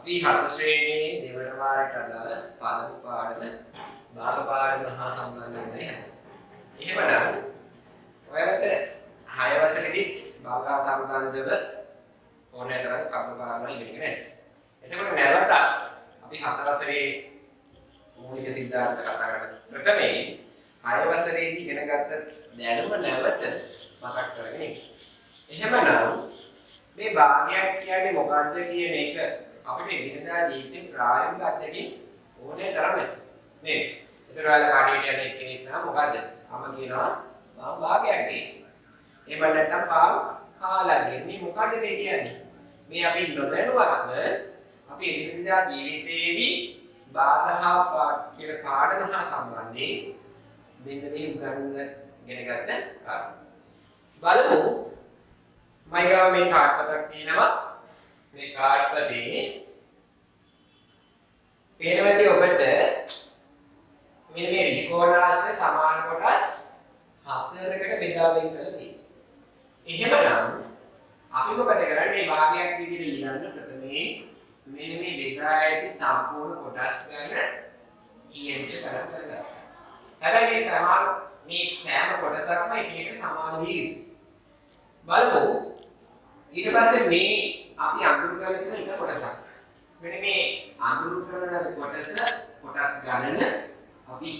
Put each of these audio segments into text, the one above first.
අපි හතර ශ්‍රේණියේ දෙවන වාරයට අදාළ පළමු පාඩම භාග පාඩම හා සම්බන්ධ වෙන්නේ නැහැ. එහෙමනම් ඔයාලට 6 වසරේදීත් භාග සම්බන්ධව ඕනෑ තරම් කර්ම පාඩම ඉගෙනගෙන නැහැ. එතකොට නැවත අපි 4 වසරේ මූලික සිද්ධාන්ත කතා කරලා ප්‍රථමයෙන් 6 වසරේදී ඉගෙනගත්ත දැනුම නැවත මතක් කරගෙන ඉන්න. එහෙමනම් මේ භාගයක් කියන්නේ මොකක්ද කියන එක අපිට එදිනදා ජීවිතේ ප්‍රායෝගික අත්දැකීම් ඕනේ තරම් නේද? ඒතර ඔයාලා කාඩියට යන එක්කෙනෙක් නම් මොකද්ද? මම කියනවා මම භාගයක් කියනවා. එහෙම නැත්නම් කාලා කියන්නේ මොකද්ද මේ කියන්නේ? මේ අපි නොදැනුවත්ම අපි එදිනදා ජීවිතේදී බාධා කියන පාඩම හා සම්බන්ධයෙන් මෙන්න මේ ඉගෙනගත්ත කාරණා. බලමු මයිගාව මේ කාඩ් පතක් තියෙනවා. මේ කාඩ් පතේ පේනවද ඔබට මෙන්න මේ ත්‍රිකෝණාශ්‍රය සමාන කොටස් හතරකට බෙදා වෙන් කරලා තියෙනවා. එහෙමනම් අපි මොකද කරන්නේ මේ භාගයක් විදිහට ලියන්න ප්‍රථමයෙන් මෙන්න මේ බෙදා ඇති සම්පූර්ණ කොටස් ගන්න කියන එක ගණන් කරගන්නවා. හැබැයි මේ සමාන මේ සෑම කොටසක්ම එකිනෙකට සමාන විය යුතුයි. බලමු ඊට පස්සේ මේ අපි අඳුරු කරලා තියෙන එක කොටසක්. මෙන්න මේ අඳුරු කරන කොටස් ගණන අපි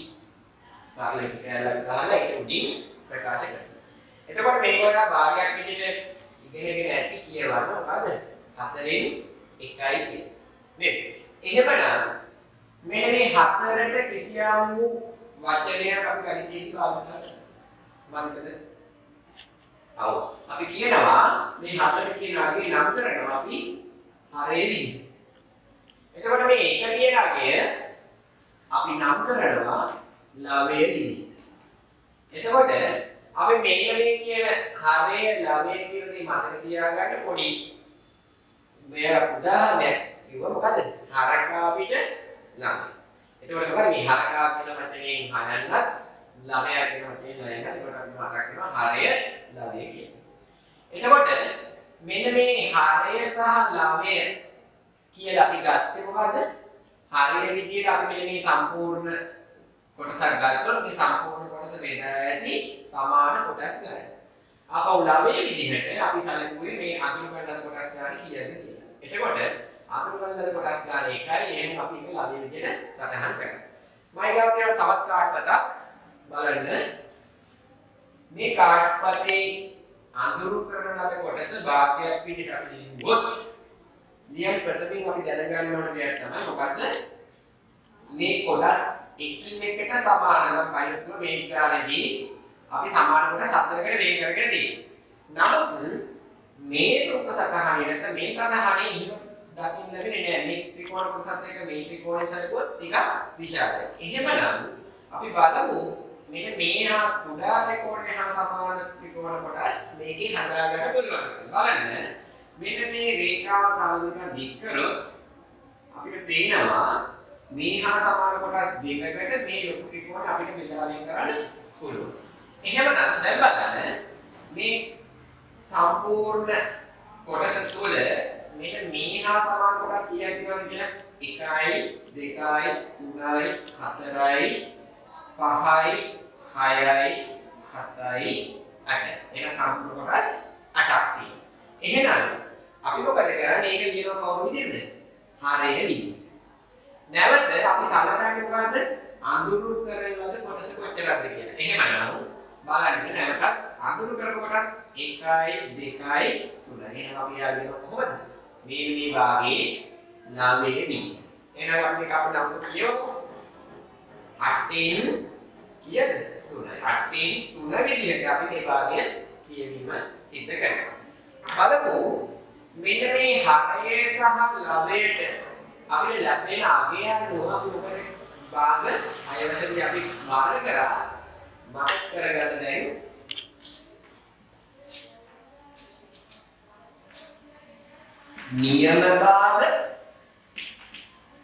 සරල කැලක් ගහලා ඒක උඩින් ප්‍රකාශ කරනවා. එතකොට මේක ඔයා භාගයක් විදිහට ඉගෙනගෙන ඇති කියවන්න මොකද? 4න් 1යි කියන්නේ. නේද? එහෙමනම් මෙන්න මේ 4ට කිසියම් වූ වචනයක් අපි ගණිතයේදී පාවිච්චි කරනවා. මතකද? ඔව්. අපි කියනවා මේ 4ට කියනාගේ නම් කරනවා අපි හරේ විදිහ. එතකොට මේ 1 කියනාගේ අපි නම් කරනවා ලවයේ විදිහ. එතකොට අපි මෙන්න මේ කියන හරේ ලවයේ කියන දේ මතක තියාගන්න පොඩි මේ උදාහරණයක් කිව්ව මොකද? හරකා පිට ළමයි. එතකොට මොකද මේ හරකා කියන වචනයෙන් හයන්නත් ළමයා කියන වචනයෙන් හයන්නත් ඒකට අපි මතක් කරනවා හරය ළමයේ කියන්නේ. එතකොට මෙන්න මේ හරය සහ ළමය කියලා අපි ගත්තේ මොකද? හරය විදියට අපි මෙන්න මේ සම්පූර්ණ කොටසක් ගත්තොත් මේ සම්පූර්ණ කොටස බෙදා ඇති සමාන කොටස් ගන්න. ආපහු ළමයේ විදිහට අපි සැලකුවේ මේ අතුරු කරන කොටස් ගන්න කීයද කියලා. එතකොට අතුරු කරන කොටස් ගන්න එකයි එහෙනම් අපි ඒක ළමයේ විදිහට සටහන් කරනවා. මම ගාව කියන තවත් කාඩ් පතක් බලන්න. මේ කාඩ් පතේ අඳුරු කරන ලද කොටස භාගයක් විදිහට අපි ලියුවොත් නියම ප්‍රතිපින් අපි දැනගන්න ඕන දෙයක් තමයි මොකද්ද මේ කොටස් එකින් එකට සමාන නම් කයිතුන මේ ගානේදී අපි සමාන කොටස් හතරකට වෙන් කරගෙන තියෙනවා. නමුත් මේ රූප සටහනේ නැත්නම් මේ සටහනේ එහෙම දකින්න ලැබෙන්නේ නැහැ. මේ ත්‍රිකෝණ කොටසත් එක්ක මේ ත්‍රිකෝණය සැලකුවොත් ටිකක් විශාලයි. එහෙමනම් අපි බලමු මෙන්න මේ හා කුඩා ත්‍රිකෝණය හා සමාන ත්‍රිකෝණ කොටස් මේකේ හදාගන්න පුළුවන්. බලන්න මෙන්න මේ රේඛාව තවදුරටත් දික් කරොත් අපිට පේනවා මේ හා සමාන කොටස් දෙකකට මේ ලොකු ත්‍රිකෝණය අපිට බෙදලා වෙන් කරන්න පුළුවන්. එහෙමනම් දැන් බලන්න මේ සම්පූර්ණ කොටස තුළ මෙන්න මේ හා සමාන කොටස් කීයක් තියෙනවද කියලා 1යි 2යි 3යි 4යි 5යි 6යි 7යි 8යි. එන සම්පූර්ණ කොටස් 8ක් තියෙනවා. එහෙනම් අපි මොකද කරන්නේ? මේක ලියන කවුරු විදිහද? හරය විදිහට. නැවත අපි සලකන්නේ මොකද්ද? අඳුරු කරන ලද කොටස කොච්චරද කියලා. එහෙමනම් බලන්න නැවතත් අඳුරු කරන කොටස් 1යි 2යි 3යි. එහෙනම් අපි යාගෙන කොහොමද? මේ විභාගයේ නාමයේ විදිහ. එහෙනම් අපි මේක අපිට අමුතු කියවමු. 8න් කීයද? 3යි. 8න් 3 විදිහට අපි මේ භාගය කියවීම සිද්ධ කරනවා. බලමු මෙන්න මේ හරයේ සහ ළමයට අපිට ලැබෙන අගය අනුව අපි මොකද භාග 6 වසරේදී අපි බාර කරා මතක් කරගන්න දැන් නියම භාග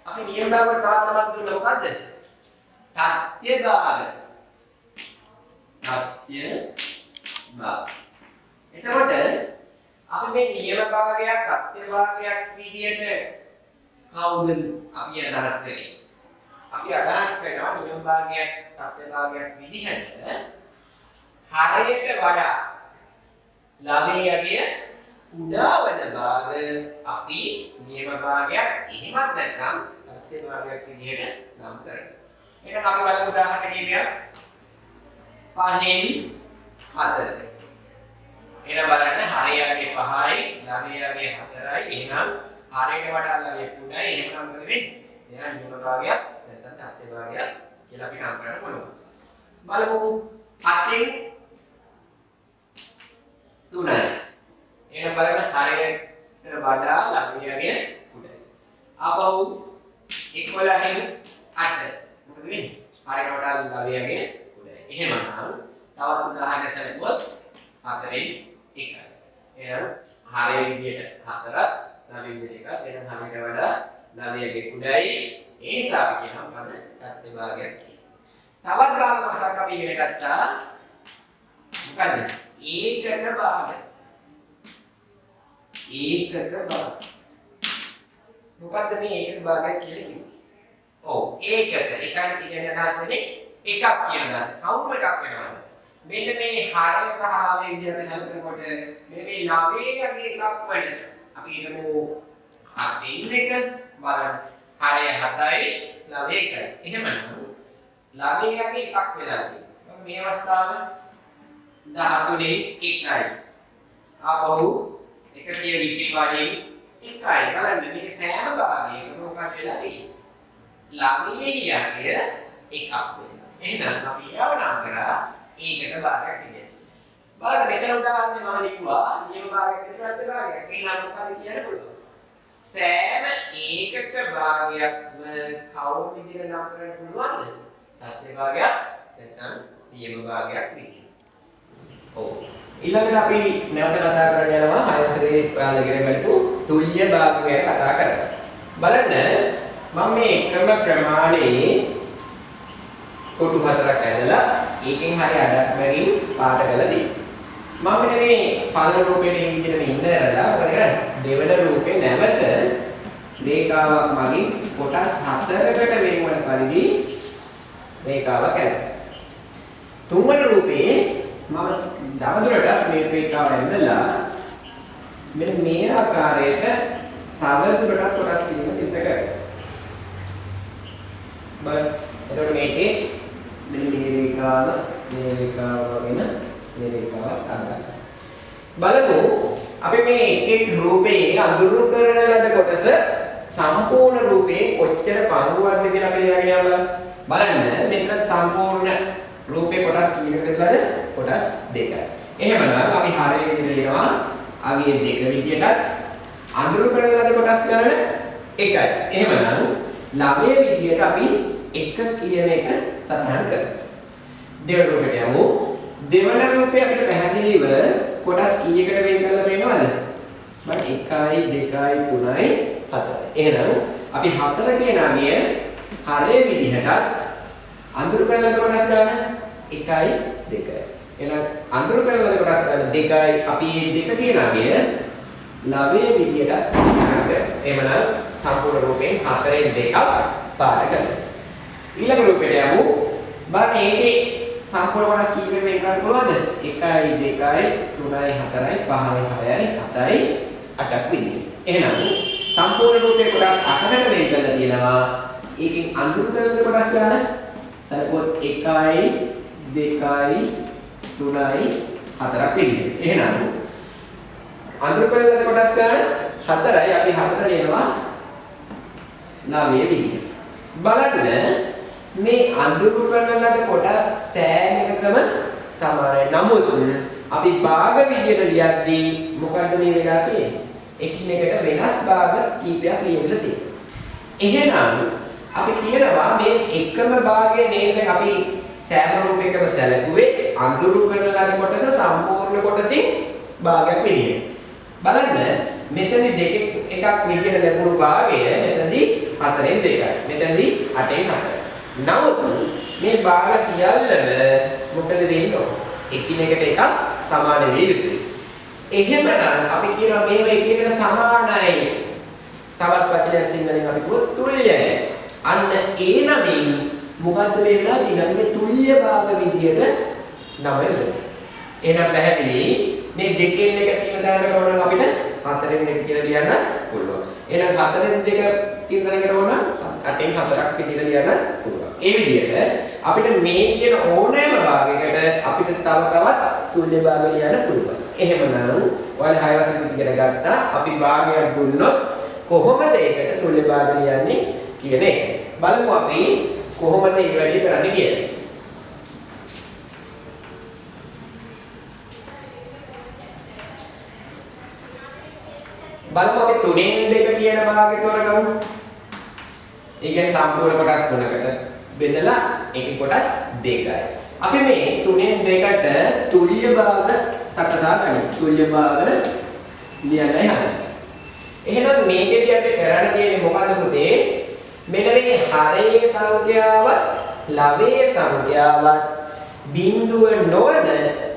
අපි නියම භාග තවත් දුන්න මොකද්ද? තත්ත්‍ය භාග. තත්ත්‍ය භාග. එතකොට අපි මේ නියම භාගයක් අත්‍ය භාගයක් විදියට කවුද අපි අදහස් කරන්නේ? අපි අදහස් කරනවා නියම භාගයක් තත්ත්ව භාගයක් විදිහට හරයට වඩා ළමයාගේ කුඩා වන භාග අපි නියම භාගයක් එහෙමත් නැත්නම් තත්ත්ව භාගයක් විදිහට නම් කරනවා. එහෙනම් අපි බලමු උදාහරණ කිහිපයක්. 5න් 4. එහෙනම් බලන්න හරයාගේ 5යි ළමයාගේ 4යි. එහෙනම් හරයට වඩා ළමයා කුඩායි. එහෙනම් මොකද වෙන්නේ? එයා නියම භාගයක් නැත්නම් තත්ත්ව භාගයක් කියලා අපි නම් කරන්න පුළුවන්. බලමු 7න් 3යි. එහෙනම් බලන්න හරයට වඩා ළමයාගේ කුඩායි. ආපහු 11න් 8. මොකද වෙන්නේ? හරයට වඩා ළමයාගේ කුඩායි. එහෙමනම් තවත් උදාහරණයක් සැලකුවොත් 4න් 1යි. එහෙනම් හරය විදියට 4ක් ළමයා විදියට 1ක්. එහෙනම් හරයට වඩා ළමයාගේ කුඩායි. ඒ නිසා අපි කියනවා මොකද? තත්ත්ව භාගයක් කියලා. තවත් භාග කොටසක් අපි ඉගෙන ගත්තා. මොකද? ඒකක භාග. ඒකක භාග. මොකද්ද මේ ඒකක භාගයක් කියලා කියන්නේ? ඔව් ඒකක එකයි කියන්නේ අදහස් වෙන්නේ එකක් කියන අදහස. කවුරු එකක් වෙනවද? මෙන්න මේ හරය සහ ළමයේ විදිහට හලනකොට මේ ළමයේ එකක් වෙන. අපි හිතමු 7න් 1 බලන්න. හරය 7යි ළමයේ 1යි. එහෙමනම් ළමයේ එකක් වෙලා තියෙනවා. මේ අවස්ථාවේ 13න් 1යි. ආපහු 125න් 1යි. බලන්න මේ සෑම භාගයකම මොකක්ද වෙලා තියෙන්නේ? ළමයේ යන්නේ එකක් වෙනවා. එහෙනම් අපි යවනා කරා ඒකක භාගයක් විදියට. බලන්න මෙතන උදාහරණයක් මම ලිව්වා නියම භාගයක් විදියට අද භාගයක්. එහෙනම් මොකද කියන්න පුළුවන්? සෑම ඒකක භාගයක්ම කවුරු විදියට නම් කරන්න පුළුවන්ද? තත්ත්ව භාගයක් නැත්නම් නියම භාගයක් විදියට. ඔව්. ඊළඟට අපි නැවත කතා කරන්න යනවා හයවසරේ ඔයාලා ඉගෙන ගන්නපු තුල්්‍ය භාග ගැන කතා කරමු. බලන්න මම මේ එකම ප්‍රමාණයේ කොටු හතරක් ඇදලා ඒකෙන් හරි අඩක් වලින් පාට කරලා තියෙනවා. මම මෙන්න මේ පළවෙනි රූපයේ මේ විදිහට මේ ඉඳලා මොකද කරන්නේ? දෙවන රූපේ නැවත රේඛාවක් මගින් කොටස් 4කට වෙන්වන පරිදි රේඛාවක් ඇඳලා. තුන්වන රූපේ මම දවදුරටත් මේ රේඛාව ඇඳලා මෙන්න මේ ආකාරයට තවදුරටත් කොටස් කිරීම සිදු කරනවා. බලන්න. එතකොට මේකේ මෙන්න මේ රේඛාව වෙන මේ රේඛාව අඳගන්න. බලමු අපි මේ එක් රූපයේ අඳුරු කරන ලද කොටස සම්පූර්ණ රූපේ කොච්චර පංගුවක්ද කියලා අපි ලියගෙන යමු. බලන්න මෙතන සම්පූර්ණ රූපේ කොටස් කීයකටද? කොටස් 2යි. එහෙමනම් අපි හරිය විදිහට ලියනවා අවිය 2 විදිහටත් අඳුරු කරන ලද කොටස් ගණන 1යි. එහෙමනම් ළමයේ විදිහට අපි 1 කියන එක සටහන් කරමු. දෙවන රූපයට යමු. දෙවන රූපේ අපිට පැහැදිලිව කොටස් කීයකට වෙන් කරලා පේනවද? බලන්න 1යි 2යි 3යි 4යි. එහෙනම් අපි 4 කියන අගය හරේ විදිහටත් අඳුරු කරලා කොටස් ගන්න 1යි 2යි. එහෙනම් අඳුරු කරලා කොටස් ගන්න 2යි අපි මේ 2 කියන අගය ළමයේ විදිහට සටහන් කරමු. එහෙමනම් සම්පූර්ණ රූපයෙන් 4න් 2ක් පාඩ කරමු. ඊළඟ රූපයට යමු. බලන්න මේකේ සම්පූර්ණ කොටස් කීයකට වෙන් කරන්න පුළුවන්ද? 1යි 2යි 3යි 4යි 5යි 6යි 7යි 8ක් විදිහට. එහෙනම් සම්පූර්ණ රූපේ කොටස් 8කට වෙන් කරලා තියෙනවා. ඒකෙන් අඳුරු කරන කොටස් ගන්න සලකුවොත් 1යි 2යි 3යි 4ක් විදිහට. එහෙනම් අඳුරු කරන කොටස් ගන්න 4යි අපි 4 ලියනවා ළමයේ විදිහට. බලන්න මේ අඳුරු කරන ලද කොටස් සෑම එකකම සමානයි. නමුත් අපි භාග විදියට ලියද්දී මොකද්ද මේ වෙලා තියෙන්නේ? එකිනෙකට වෙනස් භාග කීපයක් ලියවිලා තියෙනවා. එහෙනම් අපි කියනවා මේ එකම භාගයේ නේද අපි සෑම රූපයකම සැලකුවේ අඳුරු කරන ලද කොටස සම්පූර්ණ කොටසින් භාගයක් විදියට. බලන්න මෙතනදී දෙකක් එකක් විදියට ලැබුණු භාගය මෙතනදී 4න් 2යි. මෙතනදී 8න් 4යි. නමුත් මේ භාග සියල්ලම මොකද වෙන්නේ? එකිනෙකට එකක් සමාන වෙ යුතුයි. එහෙමනම් අපි කියනවා මේව එකිනෙකට සමානයි. තවත් වචනයක් සිංහලෙන් අපි කිව්වොත් තුල්‍යය. අන්න ඒ නමෙන් මොකද්ද මේ වෙලා තියෙන්නේ තුල්‍ය භාග විදියට නම වෙන්නේ. එහෙනම් පැහැදිලි මේ දෙකෙන් එක තියෙන තැනකට ඕන නම් අපිට හතරෙන් දෙක කියලා ලියන්න පුළුවන්. එහෙනම් හතරෙන් දෙක තියෙන තැනකට ඕන අටෙන් හතරක් විදියට ලියන්න පුළුවන්. ඒ විදිහට අපිට මේ කියන ඕනෑම භාගයකට අපිට තවත් තුල්‍ය භාග ලියන්න පුළුවන්. එහෙමනම් ඔයාලා 6 වසරේ ඉගෙන ගත්තා අපි භාගයක් දුන්නොත් කොහොමද ඒකට තුල්‍ය භාග ලියන්නේ කියන එක. බලමු අපි කොහොමද මේ වැඩේ කරන්නේ කියලා. බලමු අපි 3න් 2 කියන භාගය තෝරගමු. ඒ කියන්නේ සම්පූර්ණ කොටස් 3කට බෙදලා එකේ කොටස් 2යි. අපි මේ 3න් 2ට තුල්‍ය භාග සකසා ගනිමු. තුල්‍ය භාග ලියන්න යන්න. එහෙනම් මේකෙදී අපි කරන්න තියෙන්නේ මොකද්ද පුතේ? මෙන්න මේ හරයේ සංඛ්‍යාවත් ලවයේ සංඛ්‍යාවත් බිඳුව නොවන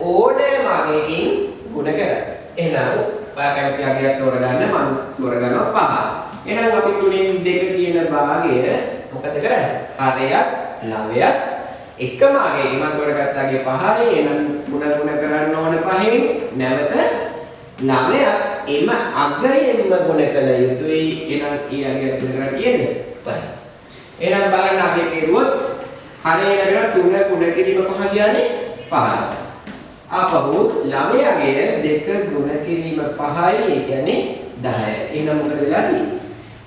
ඕනෑම අගයකින් ගුණ කරන්න. එහෙනම් ඔයා කැමති අගයක් තෝරගන්න මම තෝරගන්නවා 5. එහෙනම් අපි 3න් 2 කියන භාගය මොකද කරන්නේ? හරයත් ලවයත් එකම අගයකින් මම තෝරගත්ත අගය 5යි. එහෙනම් 3 ගුණ කරන්න ඕන 5න් නැවත ලවයත් එම අගයෙන්ම ගුණ කළ යුතුයි. එහෙනම් ඊ අගය ගුණ කරන්න කියන්නේ 5. එහෙනම් බලන්න අපි කෙරුවොත් හරය ලැබෙන 3 ගුණ කිරීම 5 කියන්නේ 5. ආපහු ළමයාගේ 2 ගුණ කිරීම 5යි ඒ කියන්නේ 10යි. එහෙනම් මොකද වෙලා තියෙන්නේ?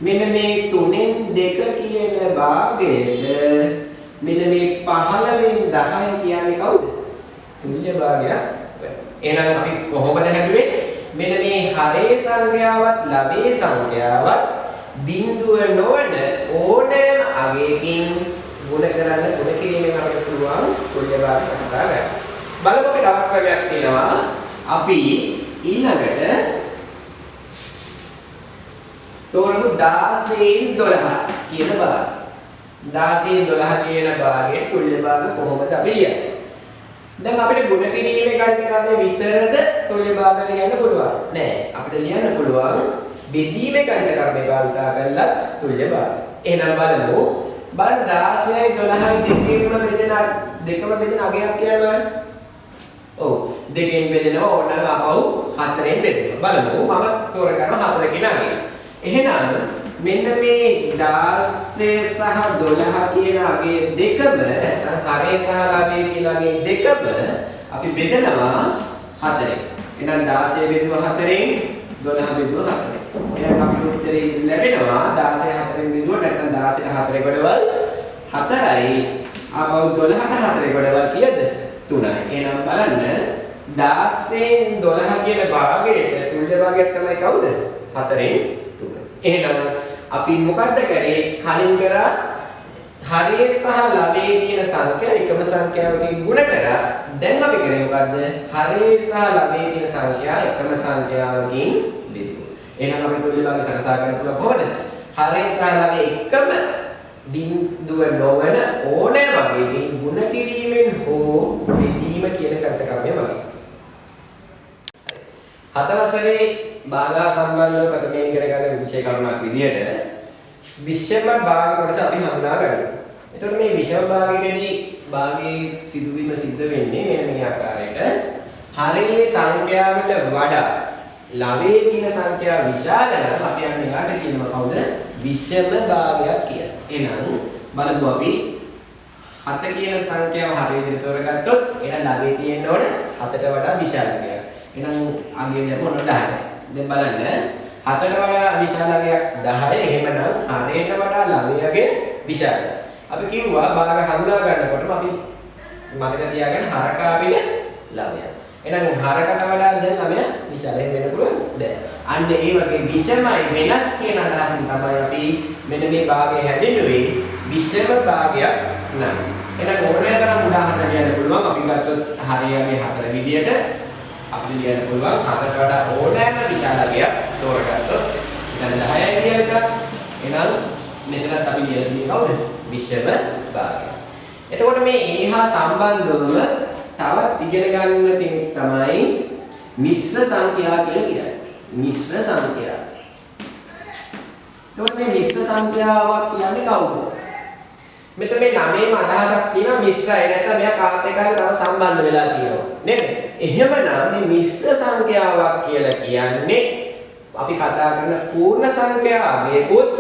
මෙන්න මේ 3න් 2 කියන භාගයට මෙන්න මේ 15න් 10 කියන්නේ කවුද? තුල්‍ය භාගයක්. එහෙනම් අපි කොහොමද හැදුවේ? මෙන්න මේ හරේ සංඛ්‍යාවත් ලබේ සංඛ්‍යාවත් බිඳුව නොවන ඕනෑම අගයකින් ගුණ කරන්න ගුණ කිරීමෙන් අපිට පුළුවන් තුල්‍ය භාග සකසා ගන්න. බලමු අපි තවත් ක්‍රමයක් තියෙනවා. අපි ඊළඟට තෝරමු 16න් 12 කියන භාගය. 16න් 12 කියන භාගයේ තුල්‍ය භාග කොහොමද අපි ලියන්නේ? දැන් අපිට ගුණ කිරීමේ ගණිතකරණය විතරද තුල්‍ය භාග ලියන්න පුළුවන්? නෑ. අපිට ලියන්න පුළුවන් බෙදීමේ ගණිතකරණය භාවිතා කරලා තුල්‍ය භාග. එහෙනම් බලමු. බලන්න 16යි 12යි දෙකම බෙදෙන අගයක් කියලා බලන්න. ඔව් දෙකෙන් බෙදෙනවා ඕනනම් අපව 4ෙන් බෙදෙනවා. බලමු මම තෝරගන්නවා 4 කියන අගය. එහෙනම් මෙන්න මේ 16 සහ 12 කියන අගයේ දෙකම නැත්නම් හරේ සහ ලබේ කියන අගයේ දෙකම අපි බෙදනවා 4ෙන්. එහෙනම් 16 බෙදුවා 4ෙන් 12 බෙදුවා 4ෙන්. එහෙනම් අපිට උත්තරේ ලැබෙනවා 16 4ෙන් බෙදුවා නැත්නම් 16 4 ගොඩවල් 4යි. ආපහු 12ට 4 ගොඩවල් කීයද? 3යි. එහෙනම් බලන්න 16න් 12 කියන භාගයේ තුල්‍ය භාගයක් තමයි කවුද? 4න් 3. එහෙනම් අපි මොකද්ද කරේ? කලින් කරා හරයේ සහ ලබේ තියෙන සංඛ්‍යා එකම සංඛ්‍යාවකින් ගුණ කරා. දැන් අපි කරේ මොකද්ද? හරයේ සහ ලබේ තියෙන සංඛ්‍යා එකම සංඛ්‍යාවකින් බෙදුවා. එහෙනම් අපි තුල්‍ය භාගය සකසා ගන්න පුළුවන් කොහොමද? හරයේ සහ ලබේ එකම බිඳුව නොවන ඕනෑම අගයකින් ගුණ කිරීමෙන් හෝ බෙදීම කියන කර්තකර්මය වගේ. හත වසරේ භාගා සම්බන්ධව ප්‍රථමයෙන් ඉගෙන ගන්න විෂය කරුණක් විදිහට විෂම භාග කොටස අපි හඳුනා ගන්නවා. එතකොට මේ විෂම භාගයේදී භාගයේ සිදුවීම සිද්ධ වෙන්නේ මෙන්න මේ ආකාරයට. හරයේ සංඛ්‍යාවට වඩා ලවයේ තියෙන සංඛ්‍යාව විශාල නම් අපි අන්න යාට කියනවා කවුද? විෂම භාගයක් කියලා. එහෙනම් බලමු අපි 7 කියන සංඛ්‍යාව හරියට තෝරගත්තොත් එහෙනම් ලබේ තියෙන්න ඕන 7ට වඩා විශාල එකක්. එහෙනම් අගය දැම්මොත් 10යි. දැන් බලන්න 7ට වඩා විශාල අගයක් 10යි. එහෙමනම් හරයට වඩා ලබයගේ විශාලයි. අපි කිව්වා භාග හඳුනා ගන්නකොටම අපි මතක තියාගන්න හරකාවිල ලබය. එහෙනම් හරකට වඩා දැන් ළමයා විශාලයෙන් වෙන්න පුළුවන් දැන්. අන්න ඒ වගේ විෂමයි වෙනස් කියන අදහසින් තමයි අපි මෙන්න මේ භාගය හැදෙන්නේ විෂම භාගයක් නම්. එහෙනම් ඕනෑ තරම් උදාහරණ ලියන්න පුළුවන්. අපි ගත්තොත් හරියගේ 4 විදියට අපිට ලියන්න පුළුවන් 4ට වඩා ඕනෑම විශාලකයක් තෝරගත්තොත් එතන 10යි කියන එක. එහෙනම් මෙතනත් අපි ලියලා තියෙන්නේ කවුද? විෂම භාගය. එතකොට මේ ඒහා සම්බන්ධවම තවත් ඉගෙන ගන්න කෙනෙක් තමයි මිශ්‍ර සංඛ්‍යා කියලා කියන්නේ. මිශ්‍ර සංඛ්‍යා. එතකොට මේ මිශ්‍ර සංඛ්‍යාවක් කියන්නේ කවුද? මෙතන මේ නමේම අදහසක් තියෙනවා මිශ්‍රයි නැත්නම් මෙයා කාත් එක්ක තව සම්බන්ධ වෙලා තියෙනවා නේද? එහෙමනම් මේ මිශ්‍ර සංඛ්‍යාවක් කියලා කියන්නේ අපි කතා කරන පූර්ණ සංඛ්‍යාවේකුත්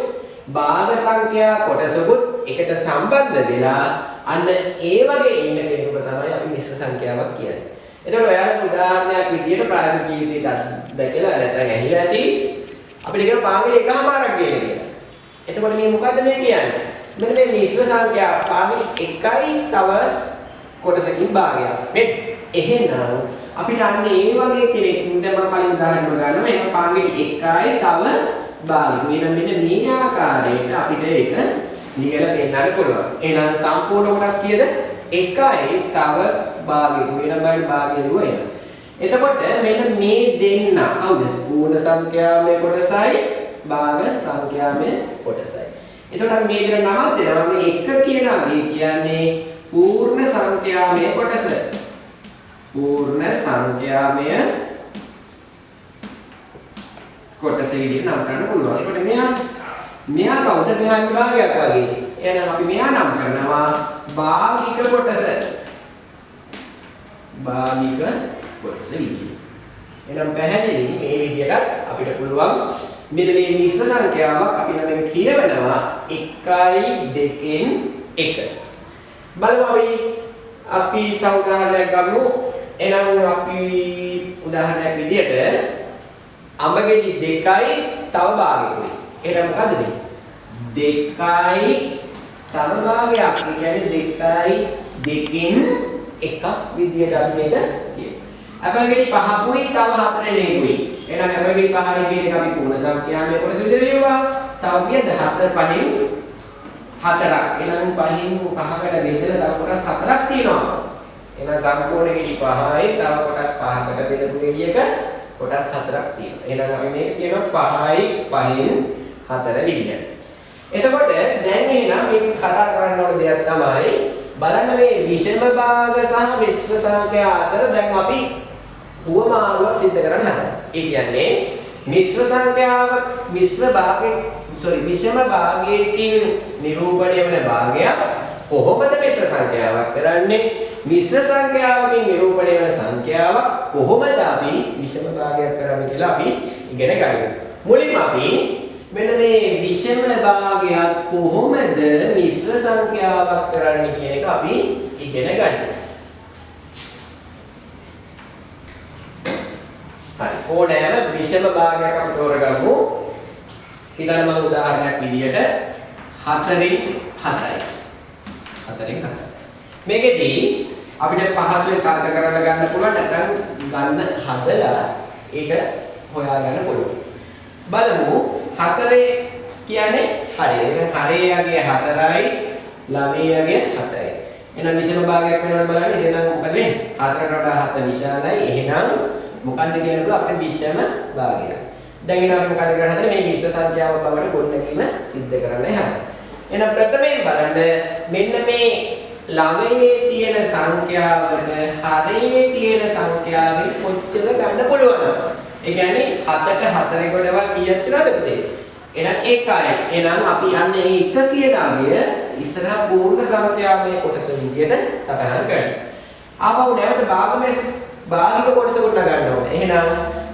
භාග සංඛ්‍යා කොටසකුත් එකට සම්බන්ධ වෙලා අන්න ඒ වගේ ඉන්න කෙනෙකුට තමයි අපි මිශ්‍ර සංඛ්‍යාවක් කියන්නේ. එතකොට ඔයාලට උදාහරණයක් විදියට ප්‍රායෝගික ජීවිතේ දැකලා නැත්නම් ඇහිලා ඇති අපිට කියන පාංගිලි එකමාරක් කියන කියලා. එතකොට මේ මොකද්ද මේ කියන්නේ? මෙන්න මේ මිශ්‍ර සංඛ්‍යාව පාංගිලි එකයි තව කොටසකින් භාගයක්. මේ එහෙනම් අපිට අන්න ඒ වගේ කෙනෙක් දැන් මම කලින් උදාහරණ ගන්නවා. ඒක පාංගිලි එකයි තව භාගයක්. මෙන්න මේ ආකාරයට අපිට ඒක ලියලා පෙන්නන්න පුළුවන්. එහෙනම් සම්පූර්ණ කොටස් කීයද? එකයි තව භාගයක්. වෙන බාහිර භාගයක් වෙනවා. එතකොට මෙන්න මේ දෙන්න කවුද? පූර්ණ සංඛ්‍යාමය කොටසයි භාග සංඛ්‍යාමය කොටසයි. එතකොට අපි මේ විදිහට නමක් දෙනවා. මේ 1 කියන අගේ කියන්නේ පූර්ණ සංඛ්‍යාමය කොටස. පූර්ණ සංඛ්‍යාමය කොටස විදිහට නම් කරන්න පුළුවන්. ඒකට මෙයා කවුද? මෙයා විභාගයක් වගේ. එහෙනම් අපි මෙයා නම් කරනවා භාගික කොටස. භාගික කොටස විදිහට. එහෙනම් පැහැදිලි මේ විදිහට අපිට පුළුවන් මෙන්න මේ මිශ්‍ර සංඛ්‍යාවක් අපි නම් මේක කියවනවා 1යි 2න් 1. බලමු අපි තව උදාහරණයක් ගමු. එහෙනම් අපි උදාහරණයක් විදිහට අඹගෙඩි 2යි තව භාගයකුයි. එහෙනම් මොකද මේ? 2යි තව භාගයක්. ඒ කියන්නේ 2යි 2න් එකක් විදිහට අපි මේක කියනවා. අඹගෙඩි 5කුයි තව 4 නෙකුයි. එහෙනම් අඹගෙඩි 5යි කියන එක අපි පූර්ණ සංඛ්‍යාවේ කොටස විදිහට ලියුවා. තව කීයද? 4 5න් 4ක්. එහෙනම් 5න් 5කට බෙදලා තව කොටස් 4ක් තියෙනවා. එහෙනම් සම්පූර්ණ ගෙඩි 5යි තව කොටස් 5කට බෙදපු ගෙඩියක කොටස් 4ක් තියෙනවා. එහෙනම් අපි මේක කියනවා 5යි 5න් 4 විදිහට. එතකොට දැන් එහෙනම් මේක කතා කරන්න ඕන දෙයක් තමයි බලන්න මේ විෂම භාග සහ මිශ්‍ර සංඛ්‍යා අතර දැන් අපි උවමාරුවක් සිද්ධ කරන්න හදනවා. ඒ කියන්නේ මිශ්‍ර සංඛ්‍යාව විෂම භාගයකින් නිරූපණය වෙන භාගයක් කොහොමද මිශ්‍ර සංඛ්‍යාවක් කරන්නේ? මිශ්‍ර සංඛ්‍යාවකින් නිරූපණය වෙන සංඛ්‍යාවක් කොහොමද අපි විෂම භාගයක් කරන්නේ කියලා අපි ඉගෙන ගන්නවා. මුලින්ම අපි මෙන්න මේ විෂම භාගයක් කොහොමද මිශ්‍ර සංඛ්‍යාවක් කරන්නේ කියන එක අපි ඉගෙන ගන්නවා. හරි. ඕනෑම විෂම භාගයක් අපි තෝරගමු. ඊළඟ මම උදාහරණයක් විදියට 4න් 7යි. 4න් 7. මේකෙදී අපිට පහසුවෙන් තර්ක කරලා ගන්න පුළුවන් නැත්නම් ගන්න හදලා ඒක හොයාගන්න පුළුවන්. බලමු 4 කියන්නේ හරය. එහෙනම් හරයගේ 4යි ළමයාගේ 7යි. එහෙනම් විෂම භාගයක් වෙනවා බලන්න. එහෙනම් මොකද වෙන්නේ? 4කට වඩා 7 විශාලයි. එහෙනම් මොකක්ද කියනකොට අපිට විෂම භාගයක්. දැන් එහෙනම් අපි මොකද කරන්නේ? මේ මිශ්‍ර සංඛ්‍යාව බවට ගොඩනැගීම සිද්ධ කරන්න යනවා. එහෙනම් ප්‍රථමයෙන් බලන්න මෙන්න මේ ළමයේ තියෙන සංඛ්‍යාවට හරයේ තියෙන සංඛ්‍යාවෙන් කොච්චර ගන්න පුළුවන්ද? ඒ කියන්නේ 7ට 4 ගොඩවල් කීයක් තියෙනවද පුතේ? එහෙනම් 1යි. එහෙනම් අපි යන්නේ 1 කියන අගය ඉස්සරහ පූර්ණ සංඛ්‍යාවේ කොටස විදියට සටහන් කරනවා. ආපහු නැවත භාගික කොටස ගොඩ ගන්න ඕනේ. එහෙනම්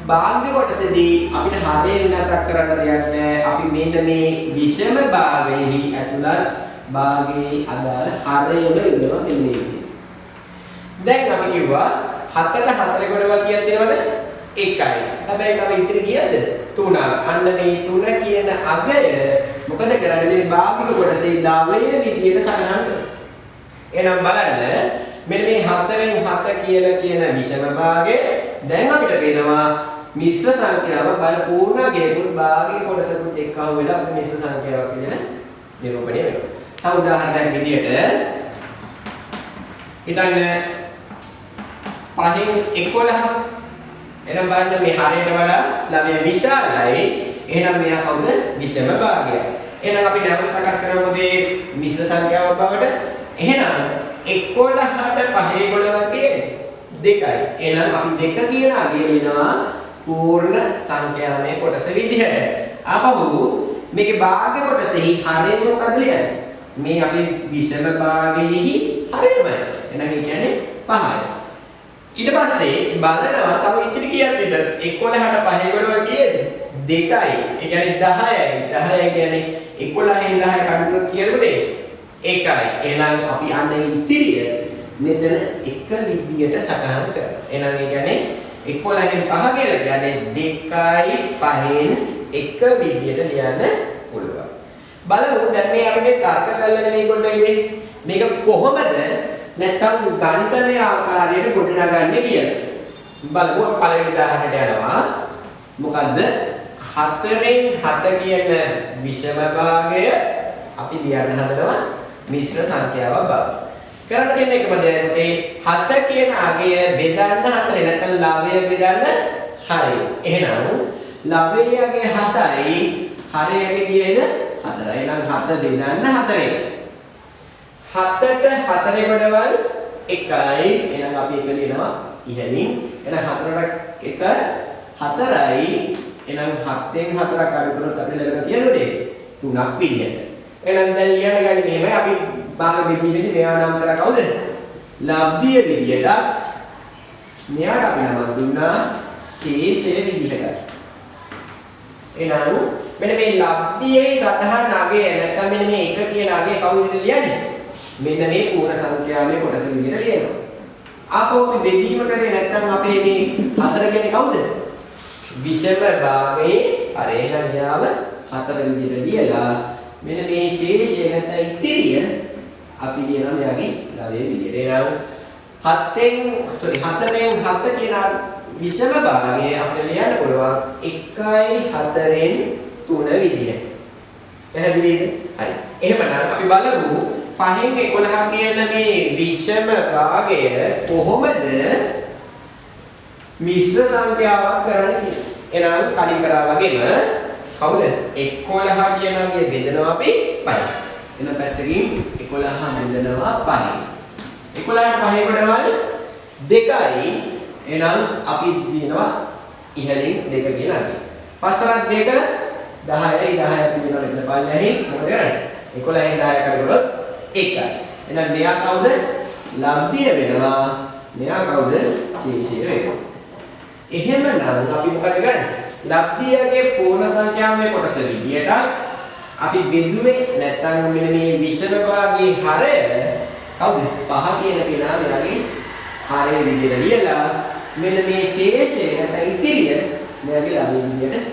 භාගික කොටසේදී අපිට හරය වෙනසක් කරන්න දෙයක් නැහැ. අපි මෙන්න මේ විෂම භාගයේහි ඇතුළත් භාගයේ අදාළ හරයම ඉන්නවා මෙන්න මේ විදිහට. දැන් අපි කිව්වා 7ට 4 ගොඩවල් කීයක් තියෙනවද? 1යි. හැබැයි තව ඉතිරි කීයද? 3ක්. අන්න මේ 3 කියන අගය මොකද කරන්නේ? මේ භාගික කොටසේ 9 විදිහට සටහන් කරනවා. එහෙනම් බලන්න මෙන්න මේ 4න් 7 කියලා කියන විෂම භාගය දැන් අපිට පේනවා මිශ්‍ර සංඛ්‍යාව බල පූර්ණ ගේකුත් භාගික කොටසකුත් එක්කව වෙලා අපිට මිශ්‍ර සංඛ්‍යාවක් කියන නිරූපණය වෙනවා. තව උදාහරණයක් විදියට හිතන්න 5න් 11. එහෙනම් බලන්න මේ හරයට වඩා ළමයා විශාලයි. එහෙනම් මෙයා කවුද? විෂම භාගය. එහෙනම් අපි නැවත සකස් කරමු මේ මිශ්‍ර සංඛ්‍යාවක් බවට. එහෙනම් 11ට 5 ගොඩවල් කියන්නේ 2යි. එහෙනම් අපි 2 කියන අගය ලියනවා පූර්ණ සංඛ්‍යාවේ කොටස විදිහට. ආපහු මේකේ භාග්‍ය කොටසෙහි හරය මොකද ලියන්නේ? මේ අපේ විෂම භාගයේහි හරයමයි. එහෙනම් ඒ කියන්නේ 5යි. ඊට පස්සේ බලනවා තව ඉතිරි කීයක්ද? 11ට 5 ගොඩවල් කීයද? 2යි. ඒ කියන්නේ 10යි. 10 කියන්නේ 11න් 10 කඩු කරොත් කීයද? 1යි. එහෙනම් අපි අන්නේ ඉතිරිය මෙතන එක විදියට සටහන් කරනවා. එහෙනම් ඒ කියන්නේ 11න් 5 කියලා කියන්නේ 2යි 5න් එක විදියට ලියන්න පුළුවන්. බලමු දැන් මේ අපිට තර්ක කරලා නෙමෙයි ගොඩනගන්නේ. මේක කොහොමද නැත්නම් ගණිතමය ආකාරයට ගොඩනගන්නේ කියලා. බලමු පළවෙනි උදාහරණයට යනවා. මොකද්ද? 4න් 7 කියන විෂම භාගය අපි ලියන්න හදනවා මිශ්‍ර සංඛ්‍යාවක් බව. කරන්න තියෙන එකම දේ 7 කියන අගය බෙදන්න 4 නැත්නම් ලවය බෙදන්න හරය. එහෙනම් ලවයේ අගය 7යි හරයේ අගය කීයද? 4යි. එහෙනම් 7 බෙදන්න 4යි. 7ට 4 ගොඩවල් 1යි. එහෙනම් අපි එක ලියනවා ඉහළින්. එහෙනම් 4ට 1 4යි. එහෙනම් 7න් 4ක් අඩු කරොත් අපිට ලැබෙන කීයද? 3ක් විදියට. එහෙනම් දැන් ලියන්න ගන්නේ මෙහෙමයි. අපි භාග බෙදීමේදී මෙයා නම් කරලා කවුද? ලබ්ධිය විදියට. මෙයාට අපි නමක් දුන්නා ශේෂය විදියට. එහෙනම් මෙන්න මේ ලබ්ධියේ සතහන් අගය නැත්නම් මෙන්න මේ 1 කියන අගය කවුද ලියන්නේ? මෙන්න මේ පූර්ණ සංඛ්‍යාවේ කොටස විදියට ලියනවා. ආපහු අපි බෙදීම කරේ නැත්නම් අපේ මේ 4 කියන්නේ කවුද? විෂම භාගයේ අරේණියාව 4 විදියට ලියලා මෙන්න මේ ශේෂය නැත්නම් ඉතිරිය අපි ලියනවා මෙයාගේ ලවයේ විදියට. එහෙනම් 4න් 7 කියන විෂම භාගය අපිට ලියන්න පුළුවන් 1යි 4න් 3 විදියට. පැහැදිලිද? හරි. එහෙමනම් අපි බලමු 5න් 11 කියන මේ විෂම භාගය කොහොමද මිශ්‍ර සංඛ්‍යාවක් කරන්නේ කියලා. එහෙනම් කලින් කරා වගේම කවුද? 11 කියනවාගේ බෙදනවා අපි 5යි. එහෙනම් පැත්තකින් 11 බෙදනවා 5යි. 11ට 5 කොටවල් 2යි. එහෙනම් අපි දිනනවා ඉහළින් 2 කියලා. 5ට 2 10යි 10 අපි දිනනවා මෙතන පල්ලෙහින් මොකද කරන්නේ? 11න් 10 කරගොත් 1යි. එහෙනම් මෙයා කවුද? ලබ්ධිය වෙනවා. මෙයා කවුද? ශේෂය වෙනවා. එහෙමනම් අපි මොකද කරන්නේ? ලබ්ධියගේ පූර්ණ සංඛ්‍යාවේ කොටස විදියට අපි බෙදුවේ නැත්නම් මෙන්න මේ විෂම භාගයේ හරය කවුද? 5 කියන කෙනා මෙයාගේ හරය විදියට ලියලා මෙන්න මේ ශේෂය නැත්නම් ඉතිරිය මෙයාගේ ලබ්ධිය විදියට.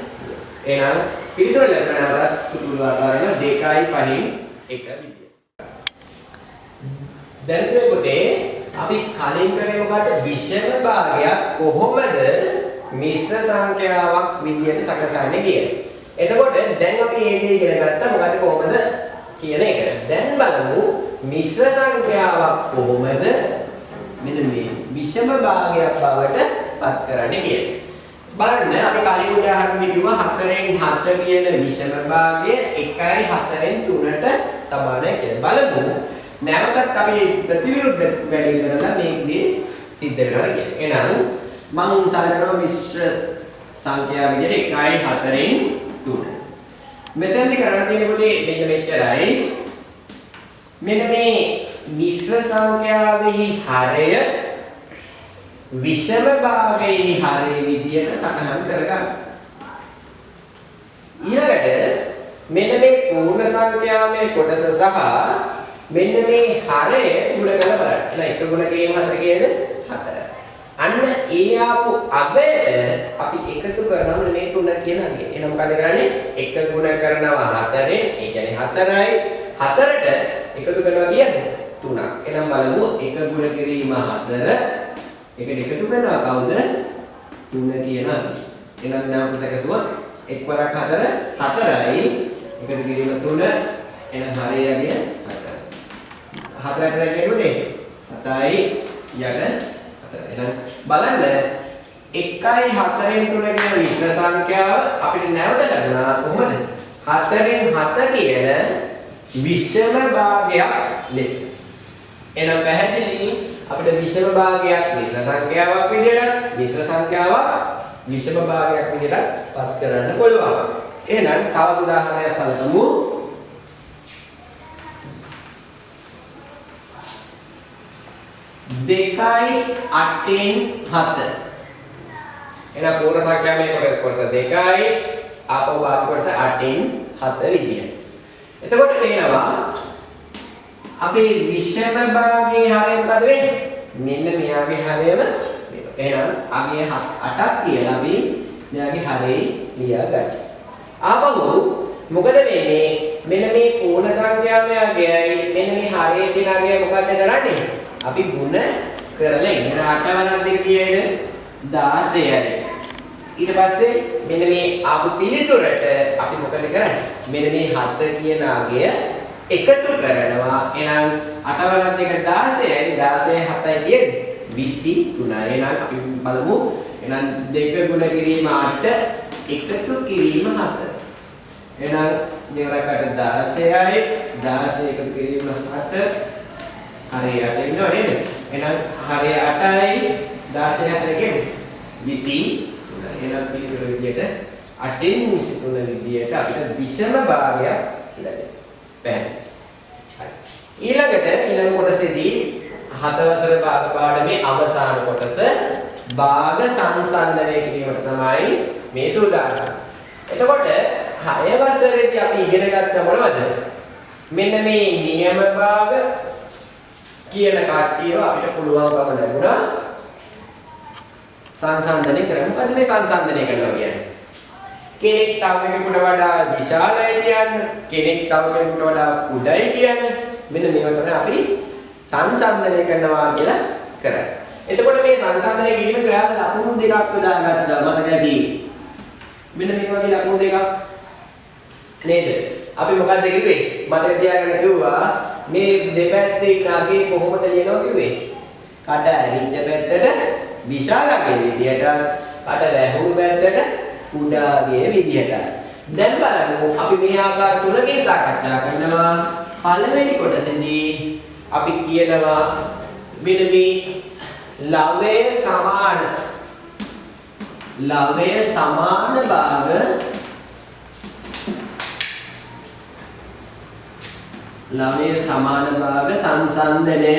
එහෙනම් පිළිතුර ලැබෙනවා සුළුළු ආකාරයෙන් 2යි 5න් 1 විදියට. දැන් පොතේ අපි කලින් කරේ මොකද? විෂම භාගයක් කොහොමද මිශ්‍ර සංඛ්‍යාවක් විදියට සකසන්නේ කියලා. එතකොට දැන් අපි මේ දේ ඉගෙන ගත්තා මොකද කොහොමද කියන එක. දැන් බලමු මිශ්‍ර සංඛ්‍යාවක් කොහොමද මෙන්න මේ විෂම භාගයක් බවට පත් කරන්නේ කියලා. බලන්න අපි කලින් උදාහරණෙ කිව්වා 4න් 7 කියන විෂම භාගය 1යි 4න් 3ට සමානයි කියලා. බලමු නැවතත් අපි ප්‍රතිවිරුද්ධ වැඩි කරලා මේකේ සිද්ධ වෙනවා කියන්නේ. එහෙනම් මම සලකනවා මිශ්‍ර සංඛ්‍යාව විදිහට 1යි 4න් 3. මෙතෙන්දි කරන්න තියෙන්නේ පොඩි මෙන්න මෙච්චරයි. මෙන්න මේ මිශ්‍ර සංඛ්‍යාවෙහි හරය විෂම භාගයේ හරය විදිහට සටහන් කරගන්න. ඊළඟට මෙන්න මේ පූර්ණ සංඛ්‍යාවේ කොටස සහ මෙන්න මේ හරය ගුණ කරලා බලන්න. එහෙනම් 1 ගුණ කිරීම 4 කියද? 4. අන්න ඒ ආපු අගයට අපි එකතු කරනවා මේ 3 කියන අගය. එහෙනම් මොකද කරන්නේ? 1 ගුණ කරනවා 4ෙන්. ඒ කියන්නේ 4යි 4ට එකතු කරනවා කියන්නේ 3ක්. එහෙනම් බලමු 1 ගුණ කිරීම 4 එකට එකතු කරනවා කවුද? 3 කියන අගය. එහෙනම් නැවත සැකසුවා 1 වරක් 4 4යි එකතු කිරීම 3 එහෙනම් හරය අගය 4 4ක් කියනුනේ 7යි යට 4. එහෙනම් බලන්න 1යි 4න් 3 කියන විශ්ව සංඛ්‍යාව අපිට නැවත ලැබුණා කොහොමද? 4න් 7 කියන විෂම භාගයක් ලෙස. එහෙනම් පැහැදිලි අපිට විෂම භාගයක් විශ්ව සංඛ්‍යාවක් විදිහට විශ්ව සංඛ්‍යාවක් විෂම භාගයක් විදිහට පත් කරන්න පුළුවන්. එහෙනම් තව උදාහරණයක් සලකමු. දෙකයි 8න් 7. එහෙනම් පූර්ණ සංඛ්‍යාවේ කොටස 2යි ආපහු බාහ්‍ය කොටස 8න් 7 විදියට. එතකොට පේනවා අපේ විෂම භාගයේ හරය මොකද වෙන්නේ? මෙන්න මෙයාගේ හරයම මේක. එහෙනම් අගේ 8ක් කියලා අපි මෙයාගේ හරේ ලියා ගන්න. ආපහු මොකද වෙන්නේ? මෙන්න මේ පූර්ණ සංඛ්‍යාවයයි මෙන්න මේ හරේ තිනාගේ මොකද කරන්නේ? අපි ගුණ කරලා ඉන්න 8 වරක් දෙක කියයිද 16යි. ඊට පස්සේ මෙන්න මේ ආපු පිළිතුරට අපි මොකද කරන්නේ? මෙන්න මේ 7 කියන අගය එකතු කරනවා. එහෙනම් 8 වරක් දෙක 16යි 16 7යි කියන්නේ 23. එහෙනම් අපි බලමු. එහෙනම් 2 ගුණ කිරීම 8 එකතු කිරීම 7. එහෙනම් දෙවරකට 16යි 16 එකතු කිරීම 7 හරි 8 ඉන්නව නේද? එහෙනම් හරි 8යි 16 4 කියන්නේ 23. එහෙනම් පිළිතුර විදියට 8න් 23 විදියට අපිට විෂම භාගයක් ලැබෙනවා. පැහැදිලි. ඊළඟ කොටසේදී 7 වසර භාග පාඩමේ අවසාන කොටස භාග සංසන්දනය කිරීමට තමයි මේ සූදානම්. එතකොට 6 වසරේදී අපි ඉගෙන ගත්ත මොනවද? මෙන්න මේ නියම භාග කියන කට්ටියව අපිට පුළුවන්කම ලැබුණා සංසන්දනය කරන්න. මොකද මේ සංසන්දනය කරනවා කියන්නේ? කෙනෙක් තව කෙනෙකුට වඩා විශාලයි කියන්නේ, කෙනෙක් තව කෙනෙකුට වඩා උඩයි කියන්නේ. මෙන්න මේවා තමයි අපි සංසන්දනය කරනවා කියලා කරන්නේ. එතකොට මේ සංසන්දනය කිරීම ඔයාලා ලකුණු දෙකක් දාගත්තා මතක ඇති. මෙන්න මේ වගේ ලකුණු දෙකක් නේද? අපි මොකක්ද කිව්වේ? මතක තියාගන්න කිව්වා මේ දෙපැත්තේ නාගේ කොහොමද ලියනවා කිව්වේ? කට ඇරිච්ච පැත්තට විශාලගේ විදියට, කට වැහුණු පැත්තට කුඩාගේ විදියට. දැන් බලමු අපි මේ ආකාර තුනකින් සාකච්ඡා කරනවා. පළවෙනි කොටසේදී අපි කියනවා මෙන්න මේ ලවය සමාන භාග සංසන්දනය.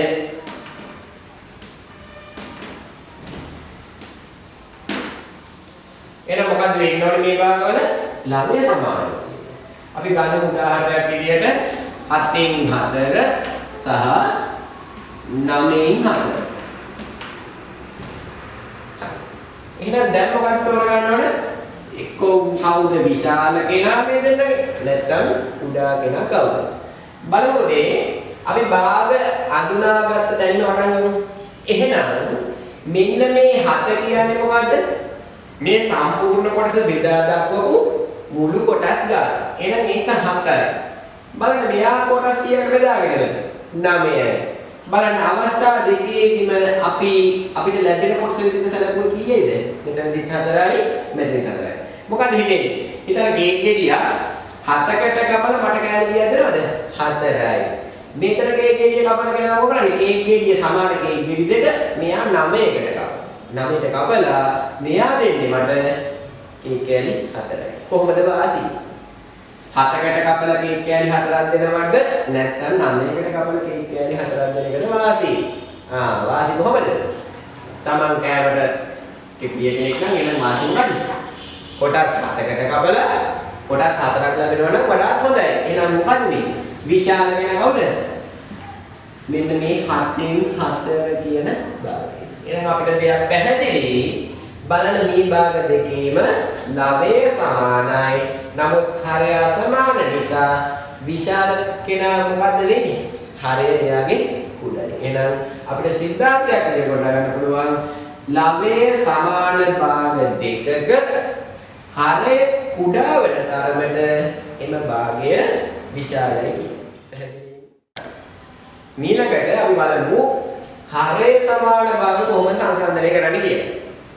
එහෙනම් මොකද්ද වෙන්න ඕනේ මේ භාගවල? ලවය සමාන. අපි ගන්න උදාහරණයක් විදියට 7න් 4 සහ 9න් 4. එහෙනම් දැන් මොකක්ද තෝරගන්න ඕනේ? එක්කෝ කවුද විශාල කෙනා මේ දෙන්නගේ? නැත්නම් කුඩා කෙනා කවුද? බලමුද අපි භාග අඳුනාගත්ත තැනින් පටන් ගමු. එහෙනම් මෙන්න මේ 7 කියන්නේ මොකද්ද? මේ සම්පූර්ණ කොටස බෙදා දක්වපු මුළු කොටස් ගන්න. එහෙනම් ඒක 7යි. බලන්න මෙයා කොටස් කීයකට බෙදාගෙනද? 9යි. බලන්න අවස්ථා දෙකේදීම අපිට ලැබෙන කොටස විදිහට සැලකුව කීයේද? මෙතනදි 4යි, මෙතනදි 4යි. මොකද හිතෙන්නේ? හිතන ගේක් ගෙඩියා 7කට කපලා මට කෑලි කීයද දෙනවද? 4යි. මෙතන ගේක් ගෙඩිය කපන කෙනා මොකද කරන්නේ? ගේක් ගෙඩිය සමාන ගේක් ගෙඩි දෙක මෙයා 9කට කපනවා. 9ට කපලා මෙයා දෙන්නේ මට කේක් කෑලි 4යි. කොහොමද වාසි? 7කට කපලා කේක් කෑලි 4ක් දෙනවද? නැත්නම් 9කට කපලා කේක් කෑලි 4ක් දෙන එකද වාසි? වාසි කොහොමද? Taman කෑමට කිපිය කෙනෙක් නම් එනම් වාසි මොකද? කොටස් 7කට කපලා කොටස් 4ක් ලැබෙනවා නම් වඩාත් හොඳයි. එහෙනම් මොකද මේ? විශාල කෙනා කවුද? මෙන්න මේ 7න් 4 කියන භාගය. එහෙනම් අපිට දෙයක් පැහැදිලි. බලන මේ භාග දෙකේම ලවය සමානයි. නමුත් හරය අසමාන නිසා විශාල කෙනා මොකද්ද වෙන්නේ? හරය එයාගේ කුඩයි. එහෙනම් අපිට සිද්ධාන්තයක් විදිහට කොට ගන්න පුළුවන් ලවය සමාන භාග දෙකක හරය කුඩා වෙන තරමට එම භාගය විශාලයි කියන්නේ. ඊළඟට අපි බලමු හරය සමාන භාග කොහොමද සංසන්දනය කරන්නේ කියලා.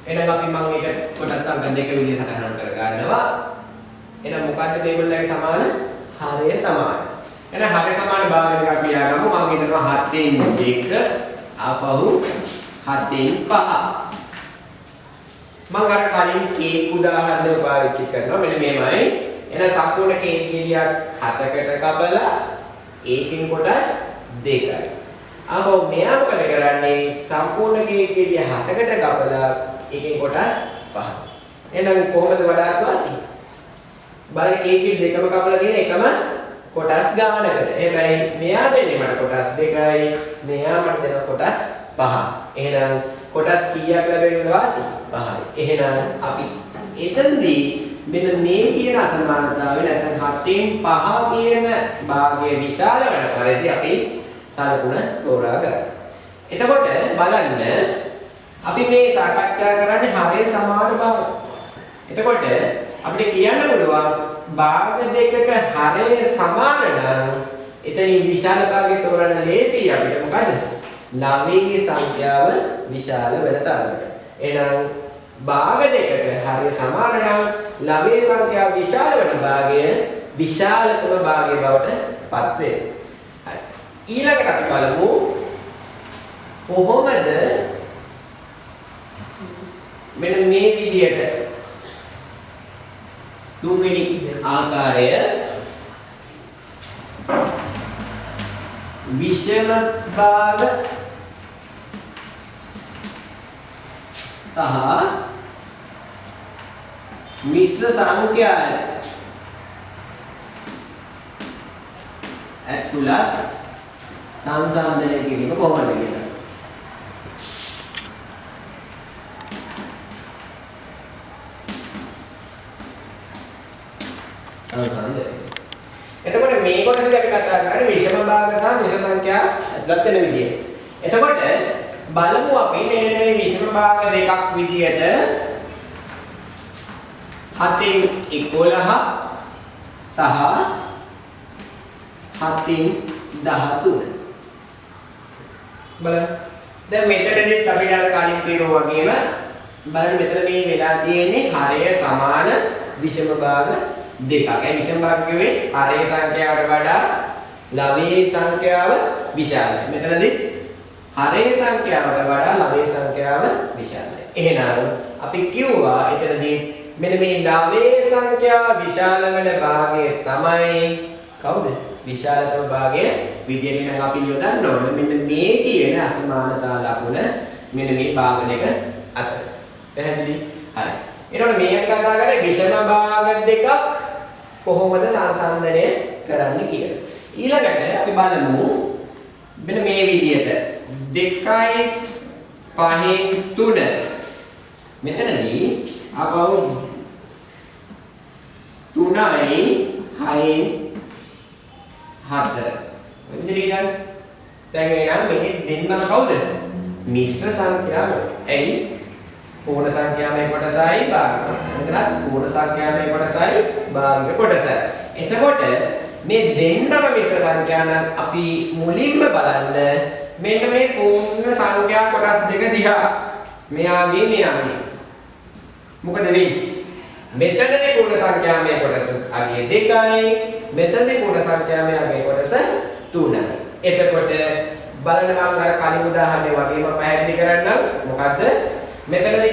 එහෙනම් අපි මම ඒක කොටස් අංක දෙක විදිහට සටහන් කර ගන්නවා. එහෙනම් මොකද්ද මේගොල්ලන්ගේ සමාන? හරය සමාන. එහෙනම් හරය සමාන භාග දෙකක් ලියාගමු. මම හිතනවා 7න් 2 ආපහු 7න් 5. මම අර කලින් කේක් උදාහරණය පාවිච්චි කරනවා. මෙන්න මෙහෙමයි. එහෙනම් සම්පූර්ණ කේන්ද්‍රීය 7කට කපලා ඒකෙන් කොටස් 2යි. ආපහු මෙයා මොකද කරන්නේ? සම්පූර්ණ කේන්ද්‍රීය 7කට කපලා ඒකෙන් කොටස් 5යි. එහෙනම් කොහොමද වඩාත් වාසි? බලන්න කේන්ද්‍රීය දෙකම කපලා තියෙන එකම කොටස් ගානකට. එහෙමයි මෙයා දෙන්නේ මට කොටස් 2යි, මෙයා මට දෙන කොටස් 5යි. එහෙනම් කොටස් කීයක් ලැබෙන්න වාසි? 5යි. එහෙනම් අපි එතනදී මෙන්න මේ කියන අසමානතාවය නැත්නම් 7න් 5 කියන භාගයේ විශාල වෙන පරිදි අපි සලකුණ තෝරා ගන්නවා. එතකොට බලන්න අපි මේ සාකච්ඡා කරන්නේ හරය සමාන භාග. එතකොට අපිට කියන්න පුළුවන් භාග දෙකක හරය සමාන නම් එතනින් විශාල භාගය තෝරන්න ලේසියි අපිට. මොකද ළමයිගේ සංඛ්‍යාව විශාල වෙන තරමට. එහෙනම් භාග දෙකක හරය සමාන නම් ළමයේ සංඛ්‍යාව විශාල වෙන භාගය විශාලතම භාගය බවට පත් වෙනවා. හරි. ඊළඟට අපි බලමු කොහොමද මෙන්න මේ විදියට තුන්වෙනි ආකාරය විෂම භාග තහ මිශ්‍ර සංඛ්‍යාය ඇතුළත් සංසන්දනය කිරීම කොහොමද කියලා. එතකොට මේ කොටසදී අපි කතා කරන්නේ විෂම භාග සහ මිශ්‍ර සංඛ්‍යා ඇතුළත් වෙන විදිය. එතකොට බලමු අපි මේ විෂම භාග දෙකක් විදියට 7න් 11 සහ 7න් 13. බලන්න. දැන් මෙතනදිත් අපිට අර කලින් කියනවා වගේම බලන්න මෙතන මේ වෙලා තියෙන්නේ හරය සමාන විෂම භාග දෙකක්. ඒ විෂම භාග කිව්වේ හරය සංඛ්‍යාවට වඩා ලවයේ සංඛ්‍යාව විශාලයි. මෙතනදී හරය සංඛ්‍යාවට වඩා ලවයේ සංඛ්‍යාව විශාලයි. එහෙනම් අපි කිව්වා එතනදී මෙන්න මේ ලවයේ සංඛ්‍යාව විශාල වෙන භාගය තමයි කවුද? විශාලතම භාගය විදියට නම් අපි යොදන්න ඕන මෙන්න මේ කියන අසමානතා ලකුණ මෙන්න මේ භාග දෙක අතර. පැහැදිලි? හරි. එතකොට මේක කතා කරන්නේ විෂම භාග දෙකක් කොහොමද සංසන්දනය කරන්න කියලා. ඊළඟට අපි බලමු මෙන්න මේ විදියට 2යි 5න් 3 මෙතනදී ආපහු 3යි 6න් 4 විදිහට දැන් එනම් මේ දෙන්නම කවුද? මිශ්‍ර සංඛ්‍යාව. ඇයි? පූර්ණ සංඛ්‍යාවේ කොටසයි භාගික කොටසයි. මෙතන පූර්ණ සංඛ්‍යාවේ කොටසයි භාගික කොටසයි. එතකොට මේ දෙන්නම මිශ්‍ර සංඛ්‍යා නම් අපි මුලින්ම බලන්න මෙන්න මේ පූර්ණ සංඛ්‍යා කොටස් දෙක දිහා. මෙයාගේ මොකද වෙන්නේ? මෙතනදී පූර්ණ සංඛ්‍යාවේ කොටස අගය 2යි. මෙතනදී පූර්ණ සංඛ්‍යාවේ අගය කොටස 3යි. එතකොට බලන්න මම අර කලින් උදාහරණය වගේම පැහැදිලි කරන්නම්. මොකද්ද? මෙතනදී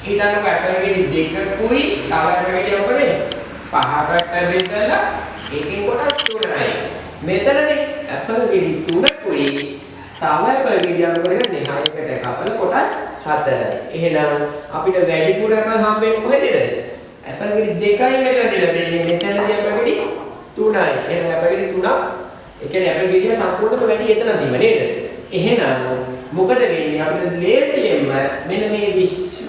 හිතන්නකෝ ඇපල් ගෙඩි දෙකකුයි තව ඇපල් ගෙඩිය මොකද වෙන්නේ? 5කට බෙදලා ඒකෙන් කොටස් 3යි. මෙතනදී ඇපල් ගෙඩි 3කුයි තව ඇපල් ගෙඩියක් මොකද වෙන්නේ? 6කට කපලා කොටස් 4යි. එහෙනම් අපිට වැඩිපුර ඇපල් හම්බෙන්නේ කොහෙද? ඇපල් ගෙඩි 2යි මෙතනදී ලැබෙන්නේ. මෙතනදී ඇපල් ගෙඩි 3යි. එහෙනම් ඇපල් ගෙඩි 3ක් ඒ කියන්නේ ඇපල් ගෙඩිය සම්පූර්ණයෙන්ම වැඩි එතනදීම නේද? එහෙනම් මොකද වෙන්නේ? අපිට ලේසියෙන්ම මෙන්න මේ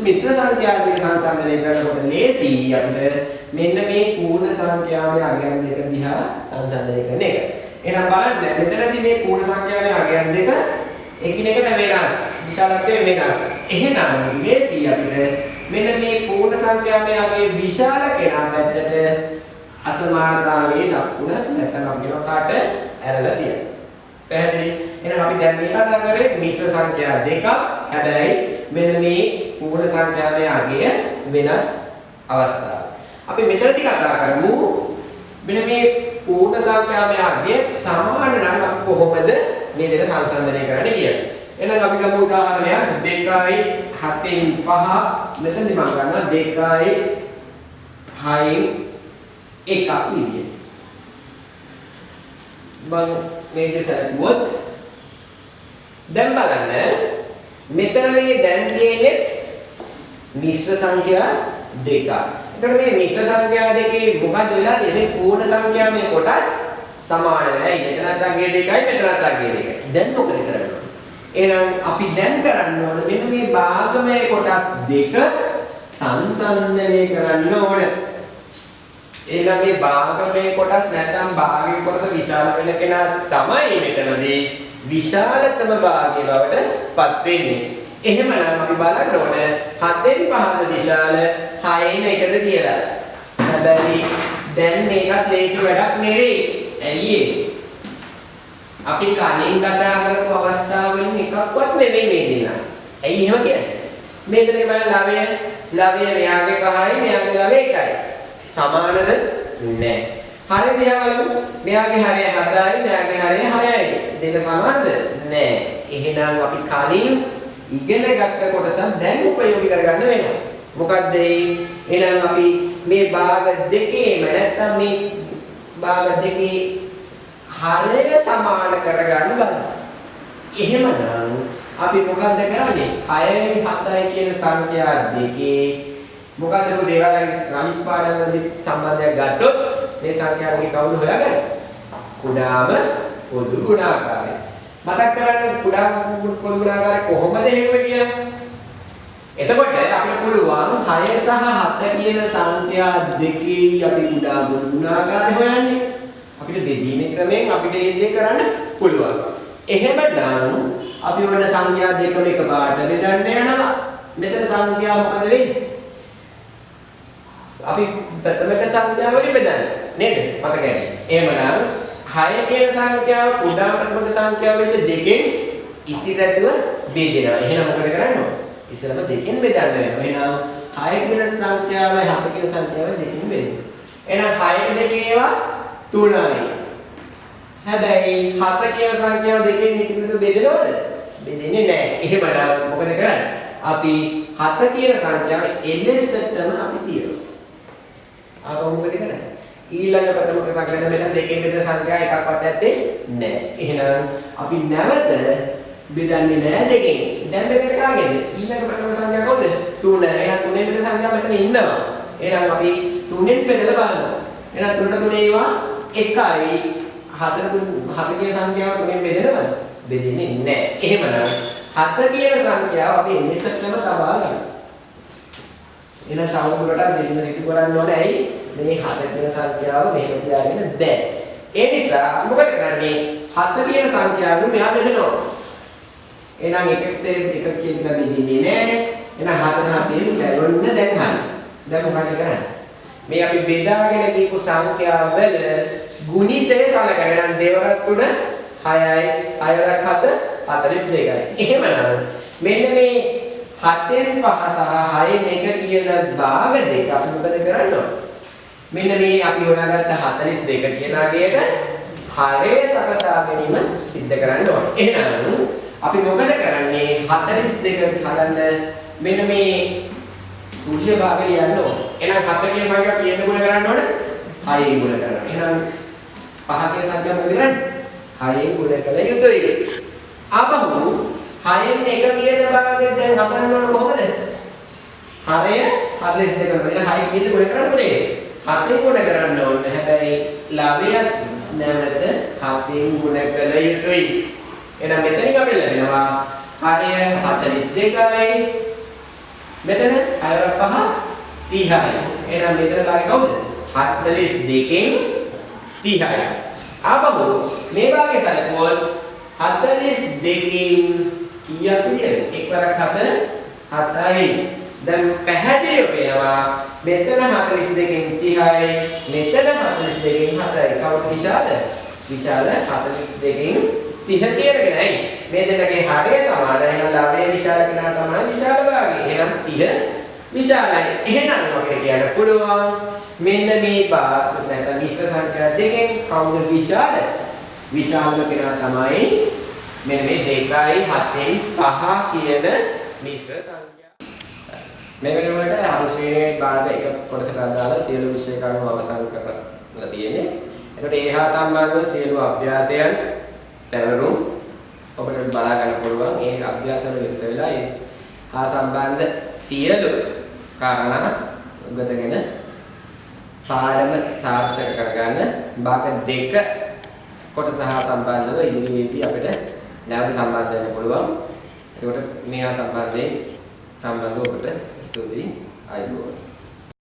මිශ්‍ර සංඛ්‍යාවක සංසන්දනය කරනකොට ලේසි අපිට මෙන්න මේ පූර්ණ සංඛ්‍යාවේ අගයන් දෙක දිහා සංසන්දනය කරන එක. එහෙනම් බලන්න මෙතනදී මේ පූර්ණ සංඛ්‍යාවේ අගයන් දෙක එකිනෙකට වෙනස්. විශාලත්වයෙන් වෙනස්. එහෙනම් ලේසි අපිට මෙන්න මේ පූර්ණ සංඛ්‍යාවේ අගය විශාල කෙනා පැත්තට අසමානතාවයේ ලකුණ නැත්නම් අපි කියනවා කාට ඇරලා තියෙනවා. පැහැදිලි? එහෙනම් අපි දැන් මේ කතා කරේ මිශ්‍ර සංඛ්‍යා දෙකක්. හැබැයි මෙන්න මේ පූර්ණ සංඛ්‍යාවේ අගය වෙනස් අවස්ථා. අපි මෙතනදී කතා කරමු මෙන්න මේ පූර්ණ සංඛ්‍යාවේ අගය සමාන නම් අපි කොහොමද මේ දෙක සංසන්දනය කරන්නේ කියලා. එහෙනම් අපි ගමු උදාහරණයක් 2යි 7න් 5 මෙතනදී මම ගන්නවා 2යි 6න් එකක් විදියට. මම මේක සැලකුවොත් දැන් බලන්න මෙතන මේ දැන් තියෙන්නේ මිශ්‍ර සංඛ්‍යා දෙකක්. එතකොට මේ මිශ්‍ර සංඛ්‍යා දෙකේ මොකද වෙලා තියෙන්නේ? පූර්ණ සංඛ්‍යාමය කොටස් සමාන නැහැ. මෙතනත් අගය දෙකයි මෙතනත් අගය දෙකයි. දැන් මොකද කරන්න ඕන? එහෙනම් අපි දැන් කරන්න ඕන මෙන්න මේ භාගමය කොටස් දෙක සංසන්දනය කරන්න ඕන. එහෙනම් මේ භාගමය කොටස් නැත්නම් භාගික කොටස විශාල වෙන කෙනා තමයි මෙතනදී විශාලතම භාගය බවට පත් වෙන්නේ. එහෙමනම් අපි බලන්න ඕන 7න් 5ද විශාල 6න් 1ද කියලා. හැබැයි දැන් මේකත් ලේසි වැඩක් නෙවෙයි. ඇයි ඒ? අපි කලින් කතා කරපු අවස්ථාවලින් එකක්වත් නෙවෙයි මේ දෙන්න. ඇයි එහෙම කියන්නේ? මේකේ බලන්න ලවය මෙයාගේ 5යි මෙයාගේ ලවය 1යි. සමානද? නැහැ. හරය දිහා බලමු. මෙයාගේ හරය 7යි මෙයාගේ හරය 6යි. දෙක සමානද? නැහැ. එහෙනම් අපි කලින් ඉගෙන ගත්ත කොටස දැන් උපයෝගී කරගන්න වෙනවා. මොකද්ද ඒ? එහෙනම් අපි මේ භාග දෙකේම නැත්තම් මේ භාග දෙකේ හරය සමාන කරගන්න බලමු. එහෙමනම් අපි මොකද්ද කරන්නේ? 6යි 7යි කියන සංඛ්‍යා දෙකේ මොකද්ද දේවල් අනිත් පාඩම්වලදී සම්බන්ධයක් ගත්තොත් මේ සංඛ්‍යා දෙක කවුද හොයාගන්නේ? කුඩාම පොදු ගුණාකාරය. මතක් කරගන්න කුඩාම පොදු ගුණාකාරය කොහොමද හේතුව කියලා. එතකොට අපිට පුළුවන් 6 සහ 7 කියන සංඛ්‍යා දෙකේ අපි කුඩා පොදු ගුණාකාරය හොයන්නේ. අපිට බෙදීමේ ක්‍රමයෙන් අපිට ඒ දේ කරන්න පුළුවන්. එහෙමනම් අපි වල සංඛ්‍යා දෙකම එකපාරට බෙදන්න යනවා. මෙතන සංඛ්‍යා මොකද වෙන්නේ? අපි ප්‍රථමක සංඛ්‍යාවලින් බෙදන්නේ නේද? මතකයි. එහෙමනම් 6 කියන සංඛ්‍යාව කුඩා ප්‍රථමක සංඛ්‍යාව වෙච්ච දෙකෙන් ඉතිරටුව බෙදෙනවා. එහෙනම් මොකද කරන්නේ? ඉස්සෙල්ලාම දෙකෙන් බෙදන්න වෙනවා. එහෙනම් 6 කියන සංඛ්‍යාවයි 7 කියන සංඛ්‍යාවයි දෙකෙන් බෙදෙනවා. එහෙනම් 6 දෙකේවා 3යි. හැබැයි 7 කියන සංඛ්‍යාව දෙකෙන් ඉතිරටුව බෙදෙනවද? බෙදෙන්නේ නැහැ. එහෙමනම් මොකද කරන්නේ? අපි 7 කියන සංඛ්‍යාව එලෙසටම අපි තියනවා. ආපහු මොකද කරන්නේ? ඊළඟ ප්‍රථමක සංඛ්‍යාව මෙතන දෙකෙන් බෙදෙන සංඛ්‍යා එකක්වත් නැත්තේ නෑ. එහෙනම් අපි නැවත බෙදන්නේ නෑ දෙකෙන්. දැන් බෙදන්නේ කාගෙන්ද? ඊළඟ ප්‍රථමක සංඛ්‍යාව කවුද? 3. එහෙනම් 3 බෙදෙන සංඛ්‍යාව මෙතන ඉන්නවා. එහෙනම් අපි 3ෙන් බෙදලා බලනවා. එහෙනම් 3 3 ඒවා 1යි. 7 කියන සංඛ්‍යාව 3ෙන් බෙදෙනවද? බෙදෙන්නේ නෑ. එහෙමනම් 7 කියන සංඛ්‍යාව අපි එන්නසටම තබා ගන්නවා. එහෙනම් තවදුරටත් දෙන්න සිදු කරන්න ඕනේ. ඇයි? මේ 7 කියන සංඛ්‍යාව මෙහෙම තියාගෙන බෑ. ඒ නිසා මොකද කරන්නේ? 7 කියන සංඛ්‍යාවෙන් මෙහා බෙදනවා. එහෙනම් එකකට එකක් කියන බෙදෙන්නේ නෑ. එහෙනම් 7 7 බැලුන්න දැන් හරි. දැන් මොකද කරන්නේ? මේ අපි බෙදාගෙන දීපු සංඛ්‍යාවල ගුණිතය සලකන නම් දේවරත් 3 6යි 6ක් 7 42යි. එහෙමනම් මෙන්න මේ 7න් 5 සහ 6න් 1 කියන භාග දෙක අපි මොකද කරන්නේ? මෙන්න මේ අපි හොයාගත්ත 42 කියන අගයට හරය සකසා ගැනීම සිද්ධ කරන්න ඕනේ. එහෙනම් අපි මොකද කරන්නේ? 42 හදන්න මෙන්න මේ තුල්‍ය භාගය ලියන්න ඕනේ. එහෙනම් 7 කියන සංඛ්‍යාව කීයෙන් ගුණ කරන්න ඕනේ? 6න් ගුණ කරනවා. එහෙනම් 5 කියන සංඛ්‍යාව මොකද කරන්නේ? 6න් ගුණ කළ යුතුයි. ආපහු 6න් 1 කියන භාගයෙන් දැන් හදන්න ඕන කොහොමද? හරය 42 කරනවා. එහෙනම් 6 කීයද ගුණ කරන්න ඕනේ? 7න් ගුණ කරන්න ඕනේ. හැබැයි ලවය නැවත 7න් ගුණ කළ යුතුයි. එහෙනම් මෙතනින් අපිට ලැබෙනවා හරය 42යි. මෙතන 6 5 30යි. එහෙනම් මෙතන භාගය කවුද? 42කින් 30යි. ආපහු මේ භාගය සැලකුවොත් 42කින් කීයක් විදියද? එක්වරක් 7යි. දැන් පැහැදිලිව වෙනවා මෙතන 42කින් 30යි මෙතන 42කින් 7යි. කවුද විශාල? විශාල 42කින් 30 කියනකනේ. ඇයි? මේ දෙකේ හරය සමානයි. එහෙනම් ලාභයේ විශාල කෙනා තමයි විශාල භාගය. එහෙනම් 30 විශාලයි. එහෙනම් අපිට කියන්න පුළුවන් මෙන්න මේ භාග නැත්නම් මිශ්‍ර සංඛ්‍යා දෙකෙන් කවුද විශාල? විශාලම කෙනා තමයි මෙන්න මේ 2යි 7යි 5 කියන මිශ්‍ර සංඛ්‍යා. මේ වෙනකොට හරි ශ්‍රේණියේ භාග එක කොටසකට අදාළ සියලු විෂය කරුණු අවසන් කරලා වල තියෙන්නේ. ඒකට ඒ හා සම්බන්ධව සියලු අභ්‍යාසයන් පැවරුම් ඔබට බලා ගන්න පුළුවන්. ඒ අභ්‍යාස වල විතර වෙලා ඒ හා සම්බන්ධ සියලු කාරණා උගතගෙන පාඩම සාර්ථක කරගන්න භාග 2 කොටස හා සම්බන්ධව ඉදිරියේදී අපිට නැවත සම්බන්ධ වෙන්න පුළුවන්. ඒකට මේවා සම්බන්ධයෙන් ඔබට ස්තුතියි. ආයුබෝවන්.